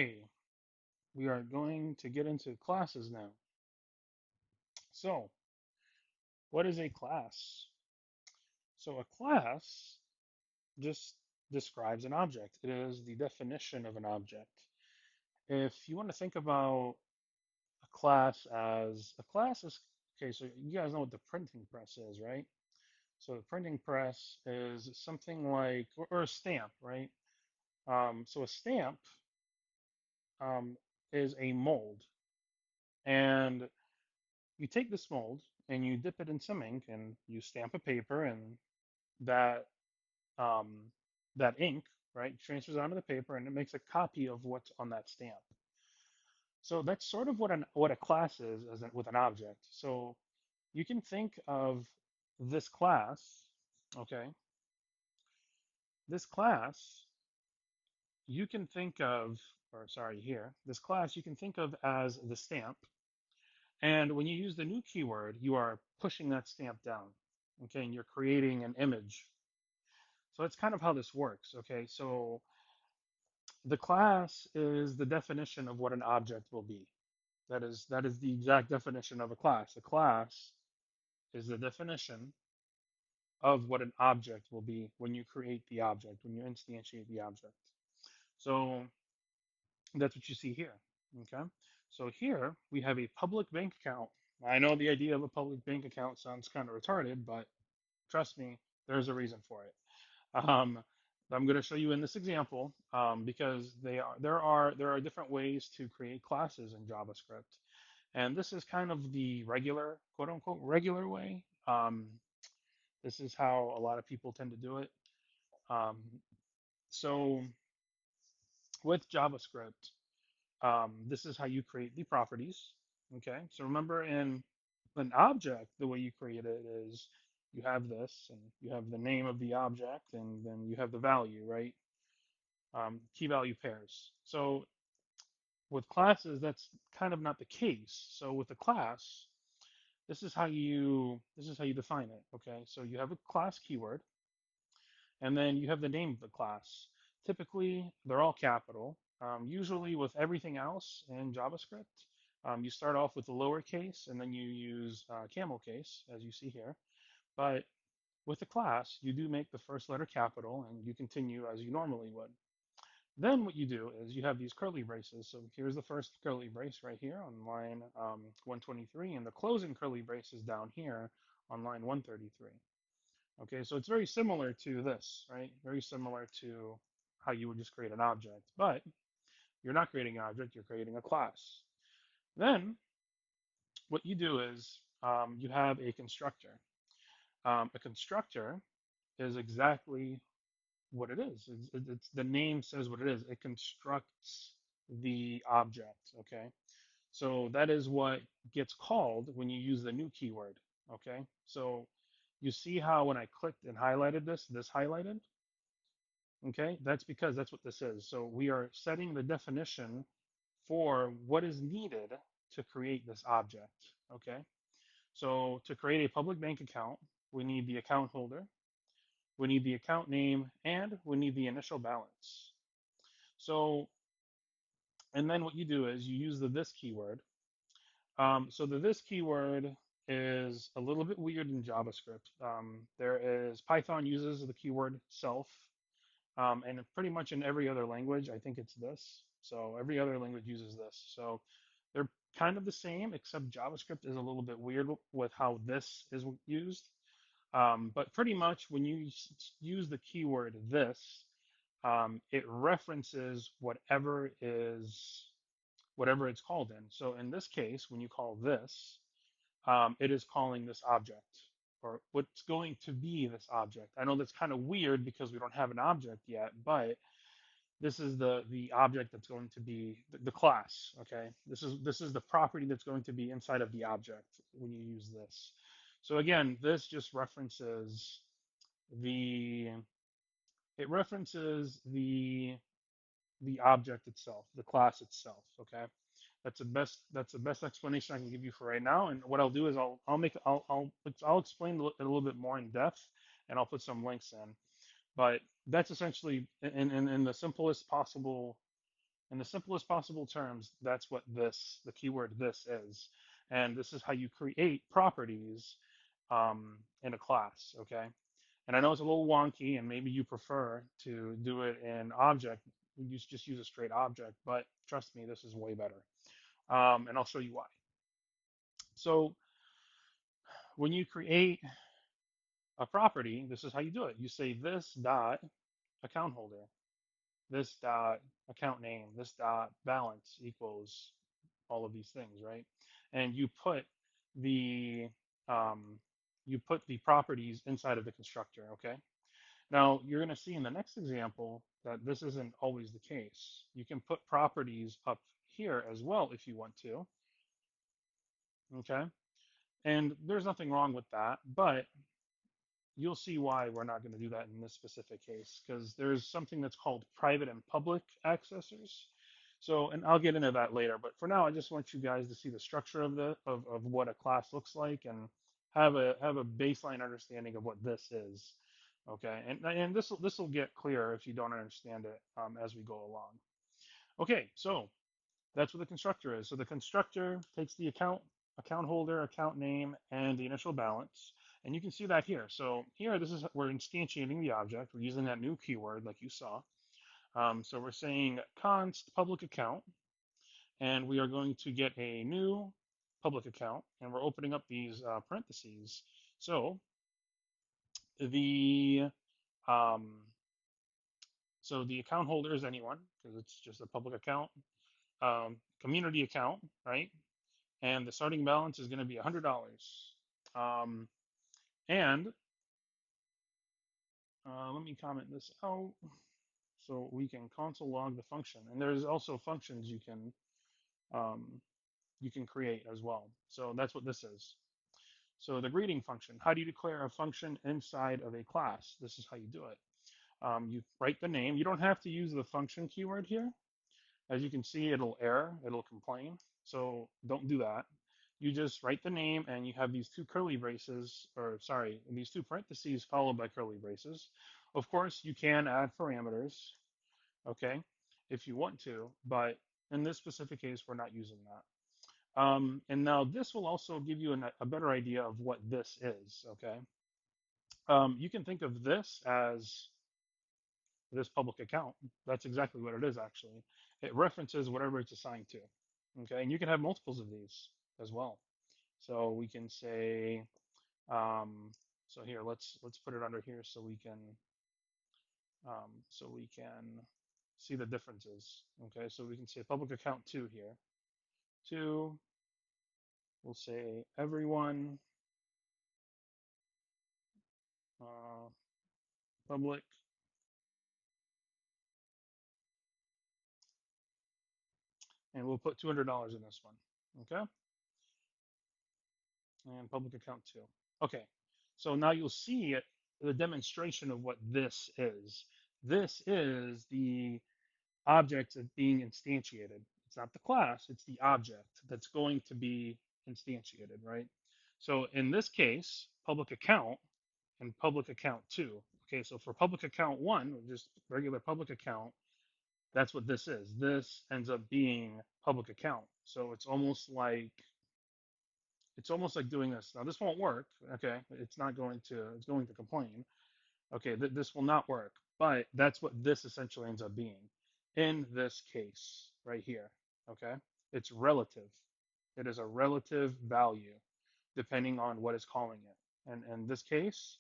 Hey, we are going to get into classes now. So, what is a class? So, a class just describes an object. It is the definition of an object. If you want to think about a class is, okay, so you guys know what the printing press is, right? So, the printing press is something like, or a stamp, right? So, a stamp um, is a mold. And you take this mold and you dip it in some ink and you stamp a paper and that um, that ink, right, transfers onto the paper and it makes a copy of what's on that stamp. So that's sort of what a class is with an object. So you can think of this class, okay? This class you can think of, or sorry, here, this class you can think of as the stamp. And when you use the new keyword, you are pushing that stamp down, okay? And you're creating an image. So that's kind of how this works, okay? So the class is the definition of what an object will be. That is the exact definition of a class. A class is the definition of what an object will be when you create the object, when you instantiate the object. So that's what you see here, okay? So here we have a public bank account. I know the idea of a public bank account sounds kind of retarded, but trust me, there's a reason for it. Um, I'm going to show you in this example because there are different ways to create classes in JavaScript, and this is kind of the regular, quote unquote, regular way. This is how a lot of people tend to do it. Um, so with JavaScript, this is how you create the properties. Okay, so remember in an object, the way you create it is you have this, and you have the name of the object, and then you have the value, right? Key value pairs. So with classes, that's kind of not the case. So with a class, this is how you define it. Okay, so you have a class keyword, and then you have the name of the class. Typically, they're all capital. Usually, with everything else in JavaScript, you start off with the lowercase, and then you use camel case, as you see here. But with a class, you do make the first letter capital, and you continue as you normally would. Then what you do is you have these curly braces. So here's the first curly brace right here on line 123, and the closing curly brace is down here on line 133. Okay, so it's very similar to this, right? Very similar to how you would just create an object, but you're not creating an object, you're creating a class. Then what you do is you have a constructor. A constructor is exactly what it is. It's the name says what it is. It constructs the object. Okay, so that is what gets called when you use the new keyword. Okay, so you see how when I clicked and highlighted this highlighted. Okay, that's because that's what this is. So we are setting the definition for what is needed to create this object. Okay, so to create a public bank account, we need the account holder, we need the account name, and we need the initial balance. So, and then what you do is you use the this keyword. So the this keyword is a little bit weird in JavaScript. There is Python uses the keyword self, and pretty much in every other language, I think it's this. So every other language uses this. So they're kind of the same, except JavaScript is a little bit weird with how this is used. But pretty much when you use the keyword this, it references whatever it's called in. So in this case, when you call this, it is calling this object or what's going to be this object. I know that's kind of weird because we don't have an object yet, but this is the object that's going to be the class. Okay, this is the property that's going to be inside of the object when you use this. So again, this just references the it references the object itself, the class itself. Okay, that's the best explanation I can give you for right now. And what I'll do is I'll explain it a little bit more in depth, and I'll put some links in. But that's essentially in the simplest possible In the simplest possible terms, that's what this, the keyword this is. And this is how you create properties in a class, okay? And I know it's a little wonky, and maybe you prefer to do it in object. You just use a straight object, but trust me, this is way better. And I'll show you why. So when you create a property, this is how you do it. You say this dot account holder, this dot account name, this dot balance equals all of these things, right? And the um, you put the properties inside of the constructor, okay? Now you're going to see in the next example that this isn't always the case. You can put properties up here as well if you want to, okay? And there's nothing wrong with that, but you'll see why we're not going to do that in this specific case, because there's something that's called private and public accessors. So, and I'll get into that later, but for now, I just want you guys to see the structure of what a class looks like and have a baseline understanding of what this is. Okay, and this will get clearer if you don't understand it as we go along. Okay, so that's what the constructor is. So the constructor takes the account holder, account name, and the initial balance. And you can see that here. So here, we're instantiating the object. We're using that new keyword like you saw. So we're saying const public account, and we are going to get a new public account, and we're opening up these parentheses. So the um, the account holder is anyone because it's just a public account. Community account, right? And the starting balance is going to be $100. Um, and let me comment this out so we can console log the function. And there's also functions um, you can create as well. So that's what this is. So the greeting function. How do you declare a function inside of a class? This is how you do it. You write the name. You don't have to use the function keyword here. As you can see, it'll error, it'll complain. So don't do that. You just write the name and you have these two curly braces, or sorry, these two parentheses followed by curly braces. Of course, you can add parameters, okay, if you want to, but in this specific case, we're not using that. And now this will also give you a better idea of what this is, okay? You can think of this as this public account. That's exactly what it is, actually. It references whatever it's assigned to, okay? And you can have multiples of these as well. So we can say, so here, let's put it under here so we can see the differences. Okay, so we can say public account two here. Two, we'll say everyone, uh, public, and we'll put $200 in this one. Okay, and public account two. Okay, so now you'll see it, the demonstration of what this is. This is the object that's being instantiated. It's not the class, it's the object that's going to be instantiated, right? So in this case, public account and public account two. Okay, so for public account one, just regular public account, that's what this is. This ends up being public account. So it's almost like doing this. Now this won't work. Okay, it's going to complain. Okay, this will not work. But that's what this essentially ends up being in this case right here. Okay, it's relative. It is a relative value depending on what is calling it. And in this case,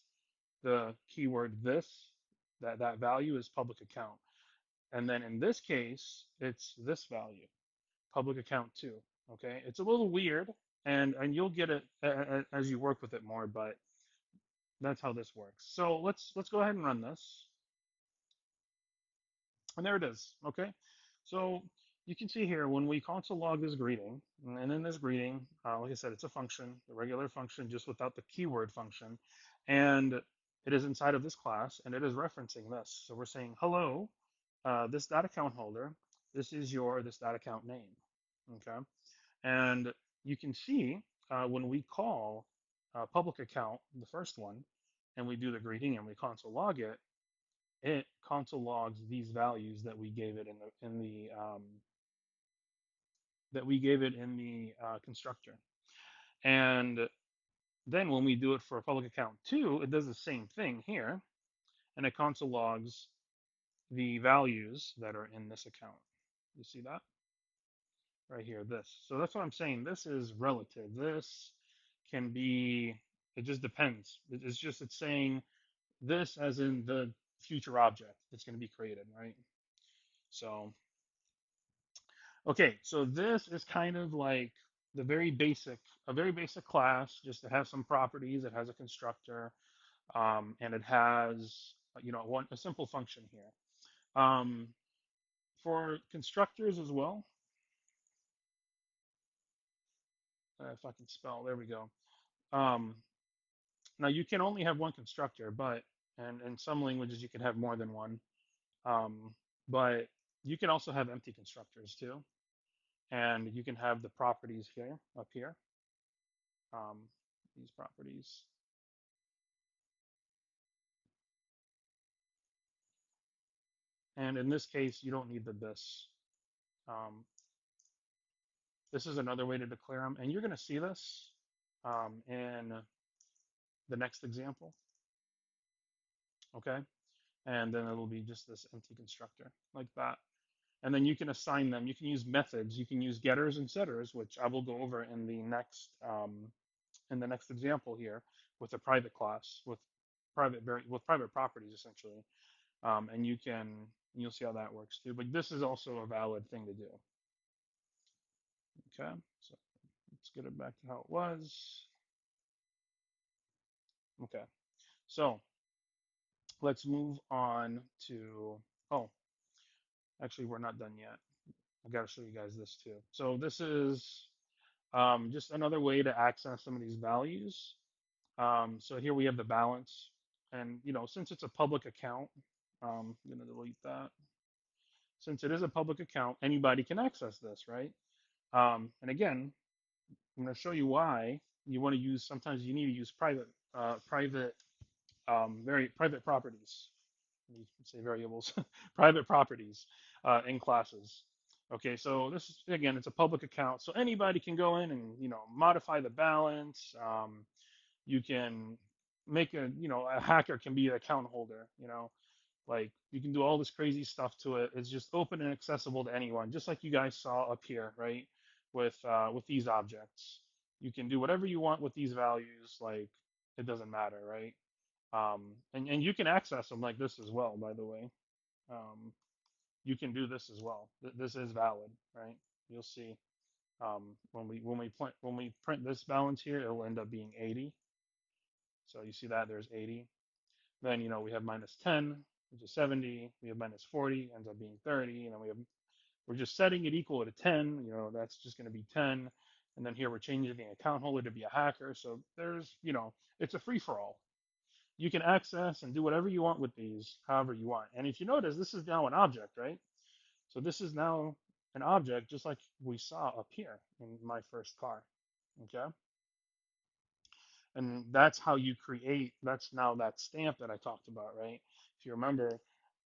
the keyword this, that value is public account. And then in this case, it's this value, public account two. Okay, it's a little weird, and you'll get it as you work with it more, but that's how this works. So let's go ahead and run this. And there it is. Okay. So you can see here when we console log this greeting, and in this greeting, like I said, it's a function, a regular function, just without the keyword function. And it is inside of this class, and it is referencing this. So we're saying, hello, this dot account holder, this is your this dot account name. Okay. And you can see when we call public account, the first one, and we do the greeting and we console log it, it console logs these values that we gave it in the that we gave it in the constructor. And then when we do it for a public account 2, it does the same thing here, and it console logs the values that are in this account. You see that right here, this. So that's what I'm saying. This is relative. This can be, it just depends. It's saying this as in the future object that's going to be created, right? So, okay, so this is kind of like the very basic, a very basic class, just to have some properties. It has a constructor, and it has, a simple function here. For constructors as well, if I can spell, there we go. Um, Now you can only have one constructor, but and in some languages you can have more than one. Um, but you can also have empty constructors too, and you can have the properties here up here. Um, these properties, and in this case you don't need the this. Um, this is another way to declare them, and you're going to see this in the next example. Okay, and then it'll be just this empty constructor like that. And then you can assign them. You can use methods. You can use getters and setters, which I will go over in the next example here with a private class with private properties essentially. And you'll see how that works too. But this is also a valid thing to do. Okay, so let's get it back to how it was. Okay, so let's move on to. Oh, actually, we're not done yet. I got to show you guys this too. So this is just another way to access some of these values. So here we have the balance, and since it's a public account, I'm gonna delete that. Since it is a public account, anybody can access this, right? And again, I'm gonna show you why you want to use. Sometimes you need to use very private properties. You say variables, private properties in classes. Okay, so this is again, it's a public account, so anybody can go in and modify the balance. You can make a hacker can be an account holder. Like you can do all this crazy stuff to it. It's just open and accessible to anyone, just like you guys saw up here, right? With these objects, you can do whatever you want with these values. Like it doesn't matter, right? And you can access them like this as well, by the way. Um, you can do this as well. This is valid, right? You'll see when we print this balance here, it will end up being 80. So you see that there's 80. Then we have minus 10, which is 70. We have minus 40, ends up being 30. And then we're just setting it equal to 10. That's just going to be 10. And then here we're changing the account holder to be a hacker. So there's it's a free for all. You can access and do whatever you want with these, however you want. And if you notice, this is now an object, right? So this is now an object, just like we saw up here in my first car. Okay. And that's how you create, that's now that stamp that I talked about, right? If you remember,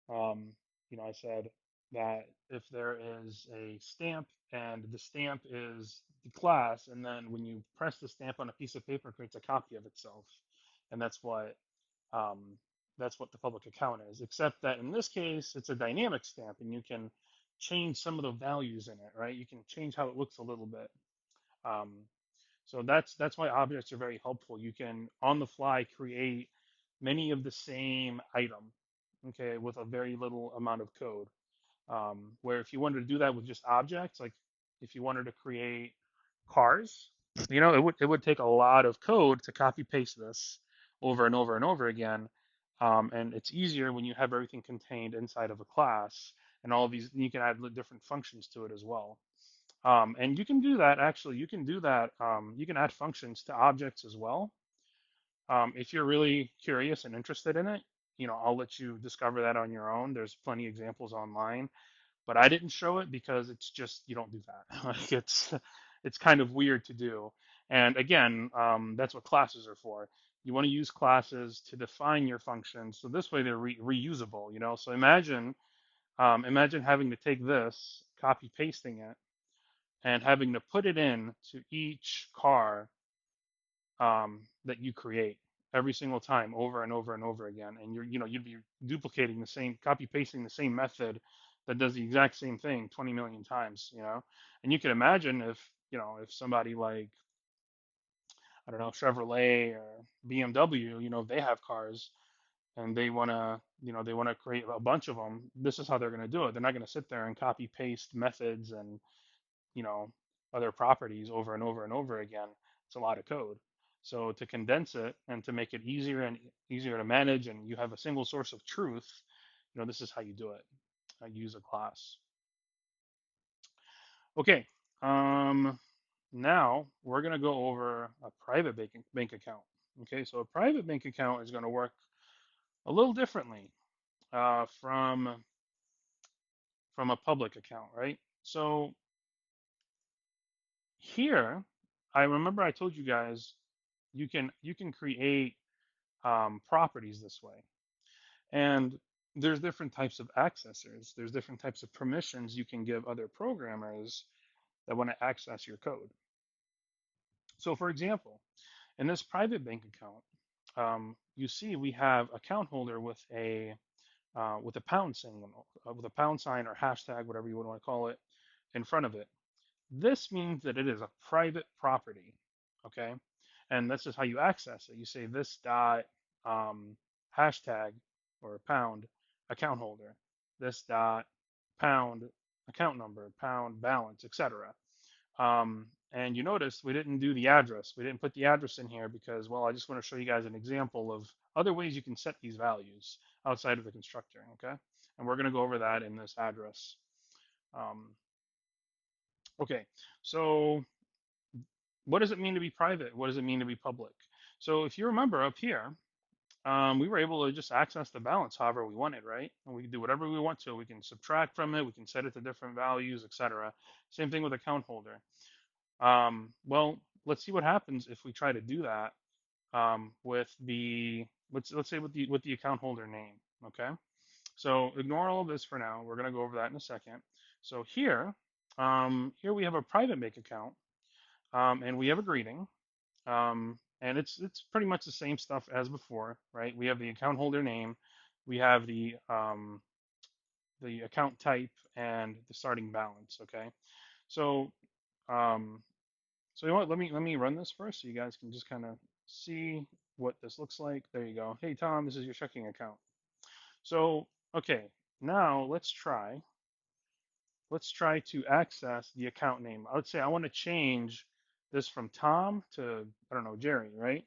um, I said that if there is a stamp and the stamp is the class, and then when you press the stamp on a piece of paper, it creates a copy of itself. And um, that's what the public account is, except that in this case, it's a dynamic stamp and you can change some of the values in it, right? You can change how it looks a little bit. Um, so that's why objects are very helpful. You can on the fly create many of the same item, okay, with a very little amount of code. Where if you wanted to do that with just objects, like if you wanted to create cars, it would take a lot of code to copy paste this over and over and over again. And it's easier when you have everything contained inside of a class and all of these. You can add different functions to it as well. And you can do that actually. You can do that. You can add functions to objects as well. If you're really curious and interested in it, I'll let you discover that on your own. There's plenty of examples online, but I didn't show it because it's just you don't do that. Like it's kind of weird to do. And again, that's what classes are for. You want to use classes to define your functions, so this way they're reusable. So imagine having to take this, copy pasting it, and having to put it in to each car that you create every single time over and over and over again. And you'd be duplicating the same, copy pasting the same method that does the exact same thing 20 million times. And you can imagine if somebody like, I don't know, Chevrolet or BMW, they have cars and they want to create a bunch of them. This is how they're going to do it. They're not going to sit there and copy paste methods and you know, other properties over and over and over again. It's a lot of code. So to condense it and to make it easier and easier to manage, and you have a single source of truth, this is how you do it. I use a class. Okay. Um, Now we're gonna go over a private bank account. Okay, so a private bank account is gonna work a little differently from a public account, right? So here, I remember I told you guys you can create properties this way. And there's different types of accessors. There's different types of permissions you can give other programmers that want to access your code. So, for example, in this private bank account, you see we have account holder with a pound symbol, with a pound sign or hashtag, whatever you would want to call it, in front of it. This means that it is a private property. Okay, and this is how you access it. You say this dot hashtag or pound account holder, this dot pound account number, pound balance, etc. And you notice we didn't do the address. We didn't put the address in here because, well, I just want to show you guys an example of other ways you can set these values outside of the constructor. Okay, and we're going to go over that in this address. Um, okay, so what does it mean to be private? What does it mean to be public? So if you remember up here, we were able to just access the balance however we wanted, right? And we can do whatever we want to. We can subtract from it. We can set it to different values, etc. Same thing with account holder. Well, let's see what happens if we try to do that with the let's say with the account holder name. Okay. So ignore all of this for now. We're gonna go over that in a second. So here we have a private bank account, and we have a greeting. And it's pretty much the same stuff as before, right? We have the account holder name, we have the account type, and the starting balance. Okay, so um, so you know what? Let me run this first so you guys can just kind of see what this looks like. There you go. Hey Tom, this is your checking account. So okay, now let's try to access the account name. I would say I want to change this from Tom to, I don't know, Jerry, right?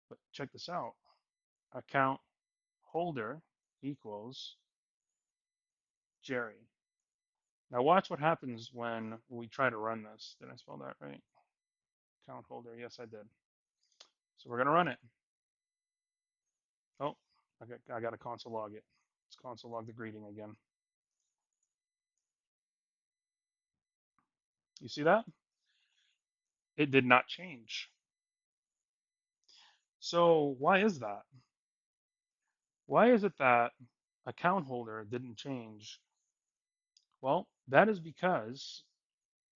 But check this out. Account holder equals Jerry. Now watch what happens when we try to run this. Did I spell that right? Account holder. Yes, I did. So we're gonna run it. Oh, I got to console log it. Let's console log the greeting again. You see that? It did not change. So why is that? Why is it that account holder didn't change? Well, that is because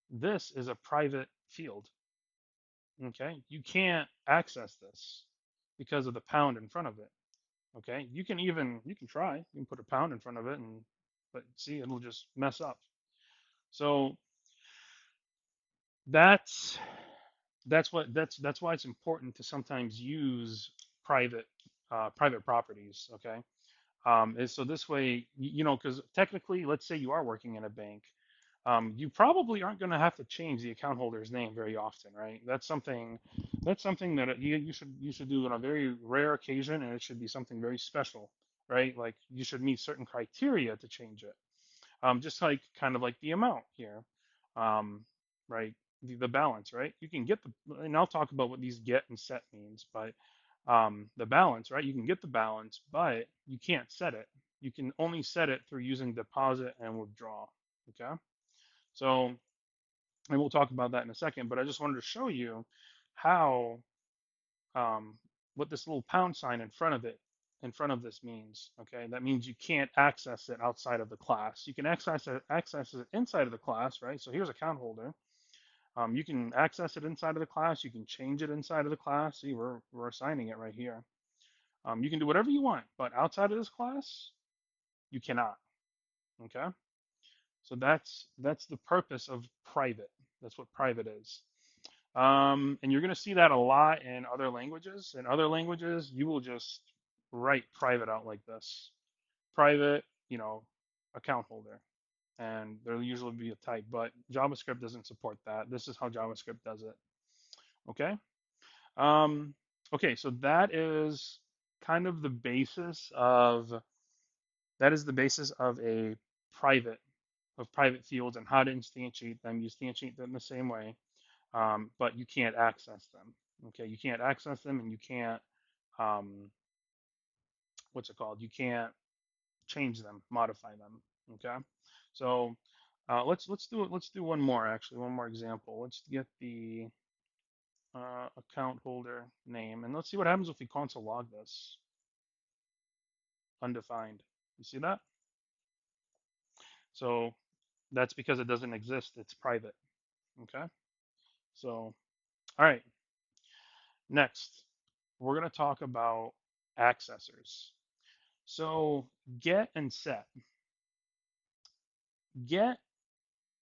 this is a private field. Okay, you can't access this because of the pound in front of it. Okay, you can try, you can put a pound in front of it, but see, it'll just mess up. So that's that's why it's important to sometimes use private private properties. Okay, is so this way, because technically, let's say you are working in a bank, you probably aren't going to have to change the account holder's name very often, right? That's something that you should do on a very rare occasion, and it should be something very special, right? Like you should meet certain criteria to change it. Just like kind of like the amount here, right? The balance, right? You can get and I'll talk about what these get and set means, but the balance, right? You can get the balance, but you can't set it. You can only set it through using deposit and withdraw. Okay. So, and we'll talk about that in a second, but I just wanted to show you how, what this little pound sign in front of it. in front of this means. Okay, that means you can't access it outside of the class. You can access it inside of the class, right? So here's account holder. You can access it inside of the class. You can change it inside of the class. See, we're assigning it right here. You can do whatever you want, but outside of this class, you cannot. Okay, so that's the purpose of private. That's what private is. And you're going to see that a lot in other languages. In other languages, you will just write private out like this. Private, account holder. And there'll usually be a type, but JavaScript doesn't support that. This is how JavaScript does it. Okay. Um, okay, so kind of the basis of that is the basis of a private private fields and how to instantiate them. You instantiate them the same way, but you can't access them. Okay, you can't access them, and you can't what's it called? You can't change them, modify them. Okay, so let's do it. Let's do one more actually, one more example. Let's get the account holder name, and let's see what happens if we console log this undefined. You see that? So that's because it doesn't exist. It's private. Okay. So all right. Next, we're going to talk about accessors. So get and set. Get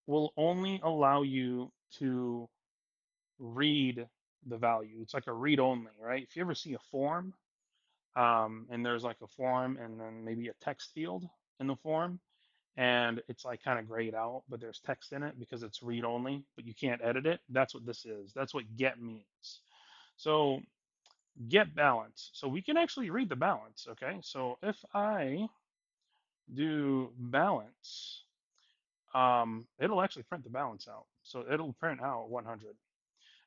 will only allow you to read the value. It's like a read only, right? If you ever see a form, and there's like a form and then maybe a text field in the form, and it's like kind of grayed out, but there's text in it because it's read only, but you can't edit it. That's what this is. That's what get means. So get balance. So we can actually read the balance. Okay. So if I do balance, it'll actually print the balance out. So it'll print out 100.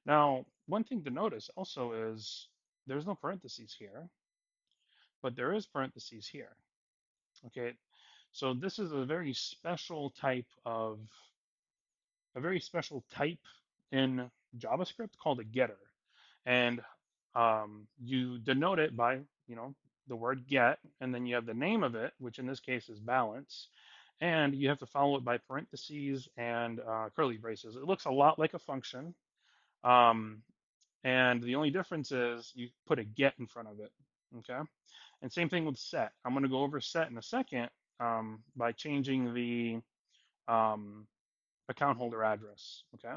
Now, one thing to notice also is there's no parentheses here, but there is parentheses here. Okay. So this is a very special type in JavaScript called a getter. And you denote it by, the word get, and then you have the name of it, which in this case is balance, and you have to follow it by parentheses and curly braces. It looks a lot like a function, um, and the only difference is you put a get in front of it. Okay, and same thing with set. I'm going to go over set in a second by changing the um, account holder address. Okay.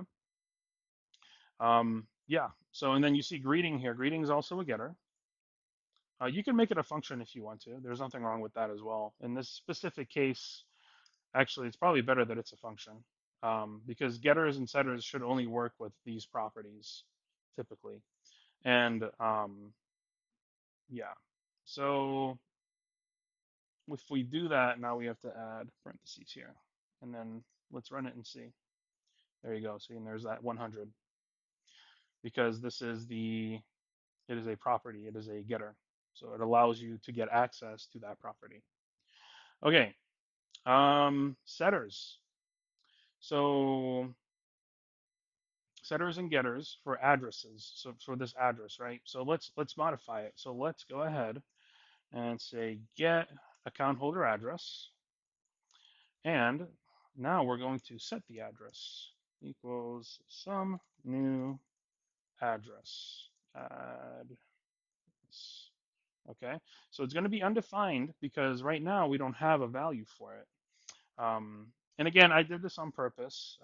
Yeah. So, and then you see greeting here. Greeting is also a getter. You can make it a function if you want to. There's nothing wrong with that as well. In this specific case, actually, it's probably better that it's a function because getters and setters should only work with these properties typically. And yeah. So if we do that, now we have to add parentheses here. And then let's run it and see. There you go. See, and there's that 100 because it is a property, it is a getter. So it allows you to get access to that property. Okay, setters. So setters and getters for addresses. So for this address, right? So let's modify it. So let's go ahead and say get account holder address. And now we're going to set the address equals some new address. Add Okay, so it's going to be undefined because right now we don't have a value for it. And again, I did this on purpose.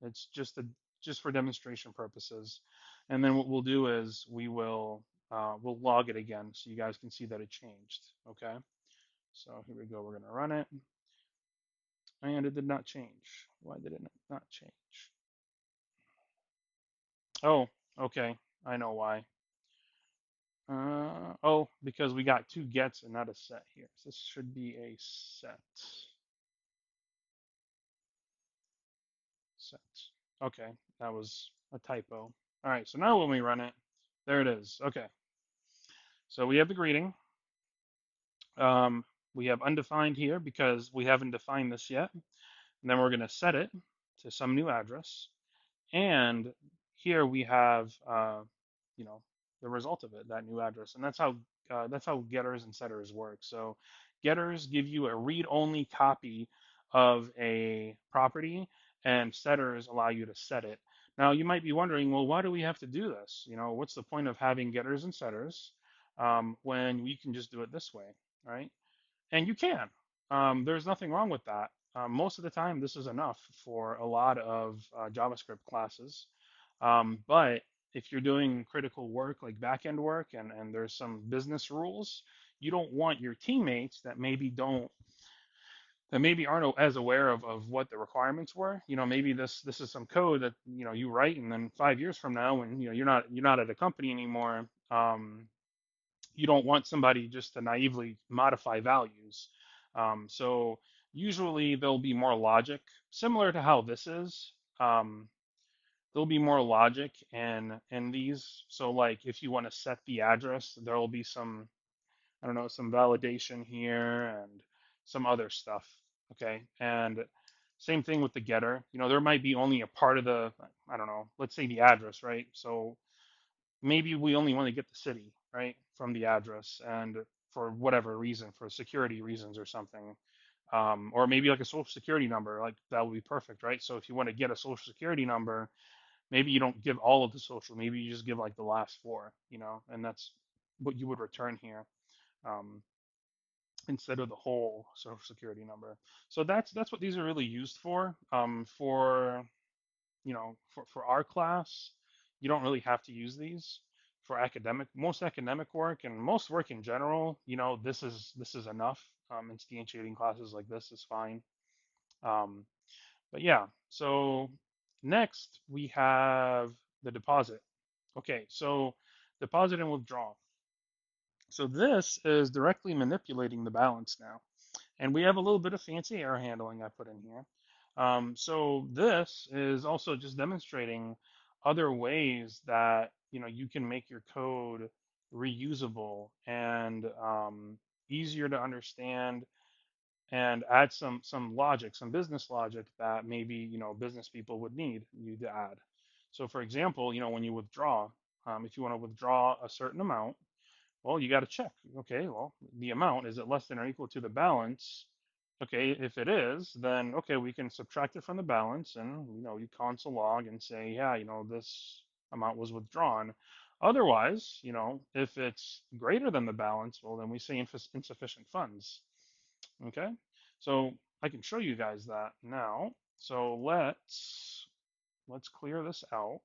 It's just for demonstration purposes. And then what we'll do is we'll log it again so you guys can see that it changed. Okay, so here we go. We're going to run it, and it did not change. Why did it not change? Oh, okay, I know why. Oh, because we got two gets and not a set here. So this should be a set. Set. Okay, that was a typo. All right, so now when we run it, there it is. Okay, so we have the greeting. We have undefined here because we haven't defined this yet. And then we're going to set it to some new address. And here we have, the result of it, that new address. And that's how That's how getters and setters work. So getters give you a read-only copy of a property, and setters allow you to set it. Now you might be wondering, well, why do we have to do this? What's the point of having getters and setters when we can just do it this way, right? And you can. There's nothing wrong with that. Most of the time, this is enough for a lot of JavaScript classes. But if you're doing critical work like backend work and there's some business rules, you don't want your teammates that maybe aren't as aware of what the requirements were. Maybe this is some code that you write, and then 5 years from now, when you're not at a company anymore, you don't want somebody just to naively modify values. So usually there'll be more logic, similar to how this is. There'll be more logic in these. So like if you want to set the address, there will be some, I don't know, some validation here and some other stuff. Okay. And same thing with the getter. There might be only a part of the, I don't know, let's say the address, right? So maybe we only want to get the city, right, from the address, and for whatever reason, for security reasons or something. Or maybe like a social security number, like that would be perfect, right? So if you want to get a social security number, maybe you don't give all of the social, maybe you just give like the last four, and that's what you would return here, um, instead of the whole social security number. So that's what these are really used for. For our class, you don't really have to use these. For most academic work and most work in general, this is enough. Instantiating classes like this is fine. Um, but yeah, so next we have the deposit. Okay, so deposit and withdraw. So this is directly manipulating the balance now. And we have a little bit of fancy error handling I put in here. So this is also just demonstrating other ways that you can make your code reusable and easier to understand, and add some logic, some business logic that maybe business people would need you to add. So for example, when you withdraw, if you want to withdraw a certain amount, well, you got to check. Okay, well, the amount, is it less than or equal to the balance? Okay, if it is, then okay, we can subtract it from the balance, and you console log and say, yeah, this amount was withdrawn. Otherwise, if it's greater than the balance, well, then we say insufficient funds. Okay, so I can show you guys that now. So let's clear this out,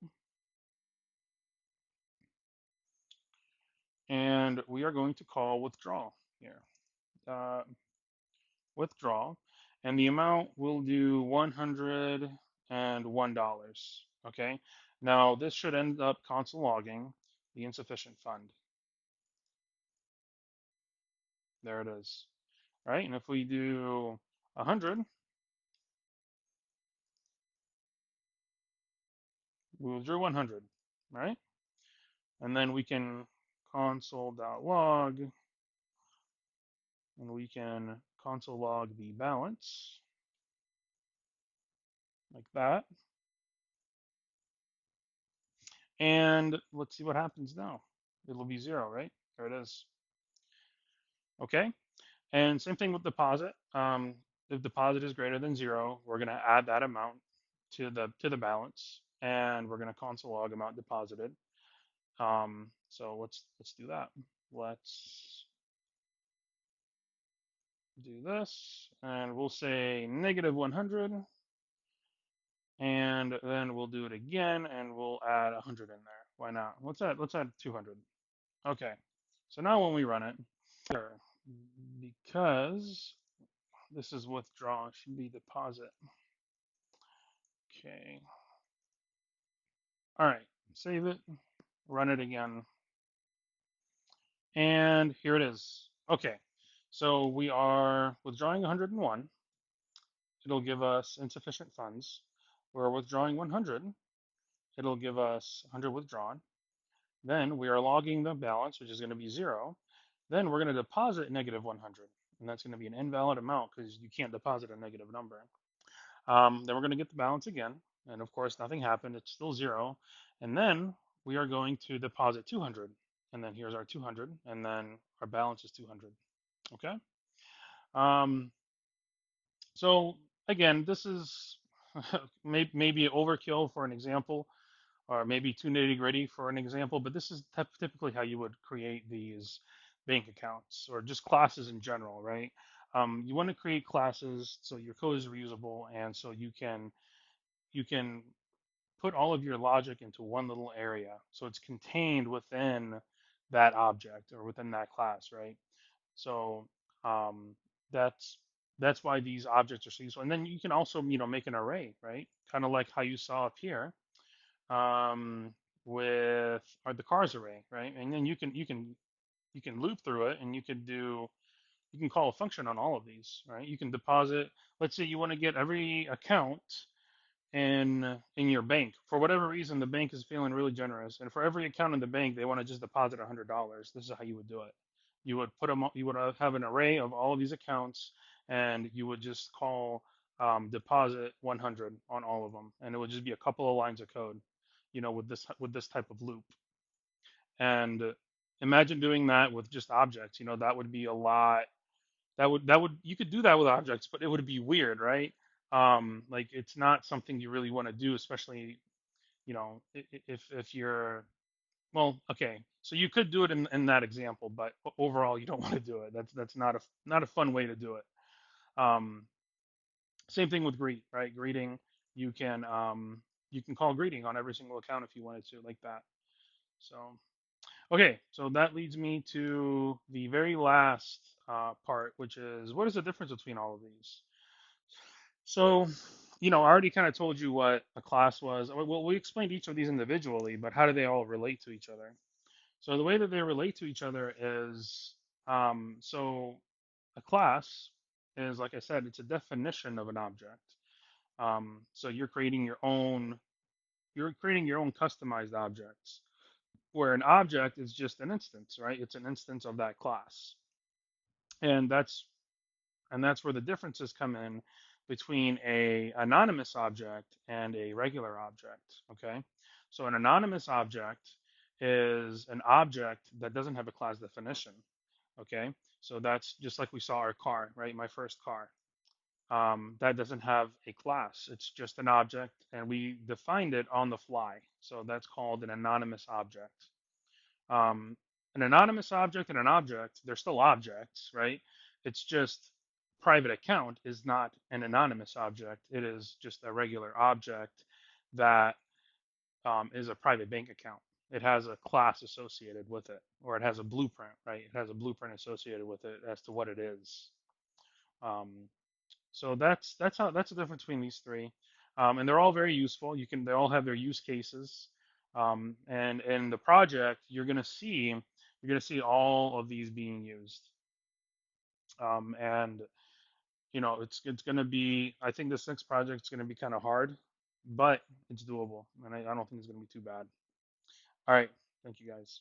and we are going to call withdraw here. Uh, Withdraw, and the amount will do $101. Okay, now this should end up console logging the insufficient fund. There it is. All right, and if we do 100, we withdrew 100. All right, and then we can console.log, and we can console log the balance like that. And let's see what happens now. It'll be 0, right? There it is. Okay. And same thing with deposit. If deposit is greater than 0, we're going to add that amount to the balance, and we're going to console log amount deposited. So let's do that. Let's do this, and we'll say -100, and then we'll do it again, and we'll add 100 in there. Why not? Let's add 200. Okay. So now when we run it, sure, because this is withdraw, it should be deposit. Okay. All right. Save it. Run it again. And here it is. Okay. So we are withdrawing 101. It'll give us insufficient funds. We're withdrawing 100. It'll give us 100 withdrawn. Then we are logging the balance, which is going to be 0. Then we're going to deposit -100. And that's going to be an invalid amount because you can't deposit a negative number. Then we're going to get the balance again. And of course, nothing happened. It's still 0. And then we are going to deposit 200. And then here's our 200. And then our balance is 200. Okay. Um, so again, this is maybe overkill for an example, or maybe too nitty gritty for an example, but this is typically how you would create these bank accounts or just classes in general, right? You want to create classes so your code is reusable and so you can put all of your logic into one little area. So it's contained within that object or within that class, right? So um, that's that's why these objects are so useful. And then you can also, make an array, right? Kind of like how you saw up here um, with the cars array, right? And then you can loop through it, and you can call a function on all of these, right? You can deposit. Let's say you want to get every account in your bank. For whatever reason, the bank is feeling really generous, and for every account in the bank, they want to just deposit $100. This is how you would do it. You would have an array of all of these accounts, and you would just call deposit 100 on all of them, and it would just be a couple of lines of code, with this type of loop. And imagine doing that with just objects. That would be a lot. That would you could do that with objects, but it would be weird, right? Like it's not something you really want to do, especially if you're well, okay. So you could do it in that example, but overall you don't want to do it. That's not a fun way to do it. Um, Same thing with greet, right? Greeting, you can you can call greeting on every single account if you wanted to, like that. So okay, so that leads me to the very last part, which is what is the difference between all of these? So, I already kind of told you what a class was. Well, we explained each of these individually, but how do they all relate to each other? So the way that they relate to each other is, so a class is, like I said, it's a definition of an object. So you're creating your own customized objects, where an object is just an instance, right? It's an instance of that class, and that's where the differences come in between a anonymous object and a regular object. Okay, so an anonymous object is an object that doesn't have a class definition. Okay, so that's just like we saw our car, right? My first car. That doesn't have a class. It's just an object, and we defined it on the fly. So that's called an anonymous object. Um, an anonymous object and an object, they're still objects, right? It's just private account is not an anonymous object. It is just a regular object that is a private bank account. It has a class associated with it, or it has a blueprint, right? It has a blueprint associated with it as to what it is. Um, so that's the difference between these three, and they're all very useful. They all have their use cases, and in the project you're gonna see all of these being used, and it's gonna be. I think this next project is gonna be kind of hard, but it's doable, and I don't think it's gonna be too bad. All right, thank you guys.